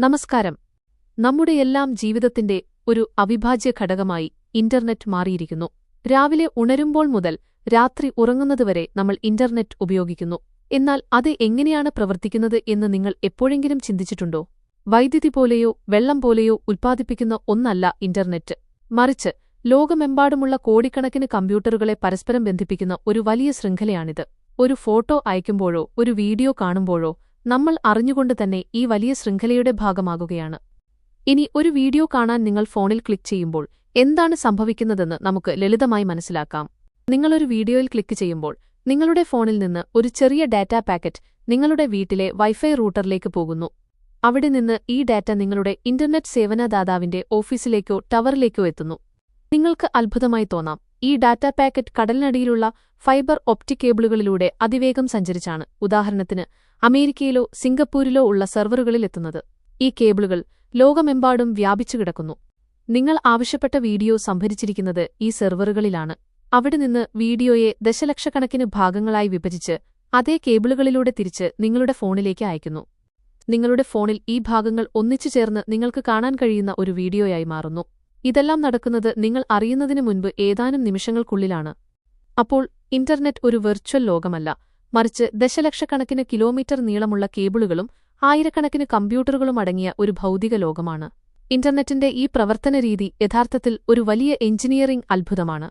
നമസ്കാരം. നമ്മുടെയെല്ലാം ജീവിതത്തിന്റെ ഒരു അവിഭാജ്യ ഘടകമായി ഇന്റർനെറ്റ് മാറിയിരിക്കുന്നു. രാവിലെ ഉണരുമ്പോൾ മുതൽ രാത്രി ഉറങ്ങുന്നതുവരെ നമ്മൾ ഇന്റർനെറ്റ് ഉപയോഗിക്കുന്നു. എന്നാൽ അത് എങ്ങനെയാണ് പ്രവർത്തിക്കുന്നത് എന്ന് നിങ്ങൾ എപ്പോഴെങ്കിലും ചിന്തിച്ചിട്ടുണ്ടോ? വൈദ്യുതി പോലെയോ വെള്ളം പോലെയോ ഉൽപ്പാദിപ്പിക്കുന്ന ഒന്നല്ല ഇന്റർനെറ്റ്. മറിച്ച് ലോകമെമ്പാടുമുള്ള കോടിക്കണക്കിന് കമ്പ്യൂട്ടറുകളെ പരസ്പരം ബന്ധിപ്പിക്കുന്ന ഒരു വലിയ ശൃംഖലയാണിത്. ഒരു ഫോട്ടോ അയക്കുമ്പോഴോ ഒരു വീഡിയോ കാണുമ്പോഴോ നമ്മൾ അറിഞ്ഞുകൊണ്ട് തന്നെ ഈ വലിയ ശൃംഖലയുടെ ഭാഗമാകുകയാണ്. ഇനി ഒരു വീഡിയോ കാണാൻ നിങ്ങൾ ഫോണിൽ ക്ലിക്ക് ചെയ്യുമ്പോൾ എന്താണ് സംഭവിക്കുന്നതെന്ന് നമുക്ക് ലളിതമായി മനസ്സിലാക്കാം. നിങ്ങളൊരു വീഡിയോയിൽ ക്ലിക്ക് ചെയ്യുമ്പോൾ നിങ്ങളുടെ ഫോണിൽ നിന്ന് ഒരു ചെറിയ ഡാറ്റാ പാക്കറ്റ് നിങ്ങളുടെ വീട്ടിലെ വൈഫൈ റൂട്ടറിലേക്ക് പോകുന്നു. അവിടെ നിന്ന് ഈ ഡാറ്റ നിങ്ങളുടെ ഇന്റർനെറ്റ് സേവനദാതാവിന്റെ ഓഫീസിലേക്കോ ടവറിലേക്കോ എത്തുന്നു. നിങ്ങൾക്ക് അത്ഭുതമായി തോന്നാം, ഈ ഡാറ്റാ പാക്കറ്റ് കടലിനടിയിലുള്ള ഫൈബർ ഒപ്റ്റിക് കേബിളുകളിലൂടെ അതിവേഗം സഞ്ചരിച്ചാണ് ഉദാഹരണത്തിന് അമേരിക്കയിലോ സിംഗപ്പൂരിലോ ഉള്ള സെർവറുകളിൽ എത്തുന്നത്. ഈ കേബിളുകൾ ലോകമെമ്പാടും വ്യാപിച്ചു കിടക്കുന്നു. നിങ്ങൾ ആവശ്യപ്പെട്ട വീഡിയോ സംഭരിച്ചിരിക്കുന്നത് ഈ സെർവറുകളിലാണ്. അവിടെ നിന്ന് വീഡിയോയെ ദശലക്ഷക്കണക്കിന് ഭാഗങ്ങളായി വിഭജിച്ച് അതേ കേബിളുകളിലൂടെ തിരിച്ച് നിങ്ങളുടെ ഫോണിലേക്ക് അയക്കുന്നു. നിങ്ങളുടെ ഫോണിൽ ഈ ഭാഗങ്ങൾ ഒന്നിച്ചു ചേർന്ന് നിങ്ങൾക്ക് കാണാൻ കഴിയുന്ന ഒരു വീഡിയോയായി മാറുന്നു. ഇതെല്ലാം നടക്കുന്നത് നിങ്ങൾ അറിയുന്നതിനു മുൻപ് ഏതാനും നിമിഷങ്ങൾക്കുള്ളിലാണ്. അപ്പോൾ ഇന്റർനെറ്റ് ഒരു വെർച്വൽ ലോകമല്ല, മറിച്ച് ദശലക്ഷക്കണക്കിന് കിലോമീറ്റർ നീളമുള്ള കേബിളുകളും ആയിരക്കണക്കിന് കമ്പ്യൂട്ടറുകളും അടങ്ങിയ ഒരു ഭൗതിക ലോകമാണ്. ഇന്റർനെറ്റിന്റെ ഈ പ്രവർത്തന രീതി യഥാർത്ഥത്തിൽ ഒരു വലിയ എഞ്ചിനീയറിംഗ് അത്ഭുതമാണ്.